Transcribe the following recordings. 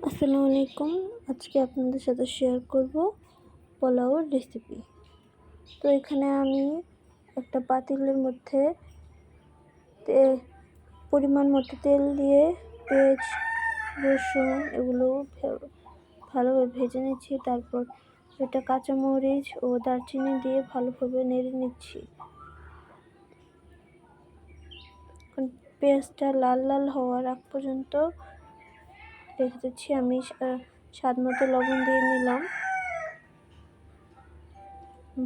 আসসালামু আলাইকুম। আজকে আপনাদের সাথে শেয়ার করব পোলাওর রেসিপি। তো এখানে আমি একটা পাতিলের মধ্যে পরিমাণ মতো তেল দিয়ে পেঁয়াজ, রসুন এগুলো ভালোভাবে ভেজে নিচ্ছি। তারপর এটা কাঁচামরিচ ও দারচিনি দিয়ে ভালোভাবে নেড়ে নিচ্ছি। পেঁয়াজটা লাল লাল হওয়ার আগ পর্যন্ত রেখে দিচ্ছি। আমি স্বাদ মতো লবণ দিয়ে নিলাম।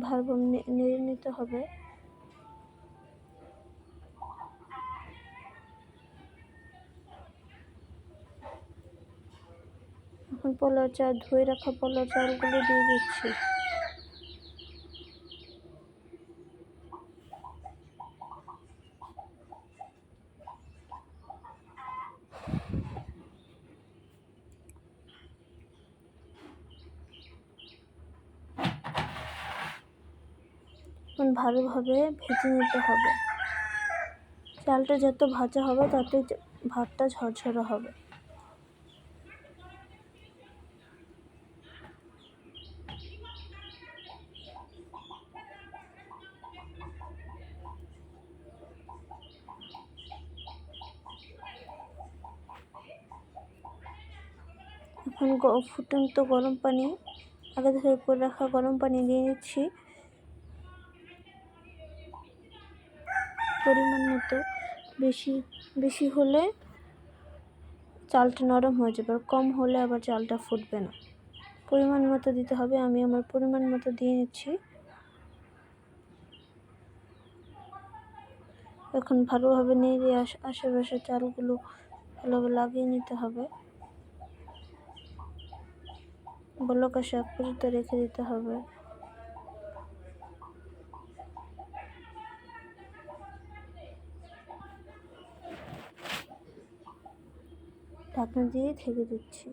ভালোভাবে নেড়ে নিতে হবে। এখন পোলাও চাল ধুয়ে রাখা পোলাও চালগুলো দিয়ে দিচ্ছি। এখন ভালোভাবে ভেজে নিতে হবে। চালটা যত ভাজা হবে ততই ভাতটা ঝরঝরে হবে। এখন ফুটন্ত গরম পানি, আগে থেকে করে রাখা গরম পানি দিয়ে নিচ্ছি পরিমাণ মতো। বেশি হলে চালটা নরম হয়ে যাবে, আর কম হলে আবার চালটা ফুটবে না। পরিমাণ মতো দিতে হবে। আমি আমার পরিমাণ মতো দিয়ে নিচ্ছি। এখন ভালোভাবে নেড়ে আশেপাশে চালগুলো ভালোভাবে লাগিয়ে নিতে হবে। বলক আসা পর্যন্ত রেখে দিতে হবে। ঢাকনা দিয়ে ঢেকে দিচ্ছি।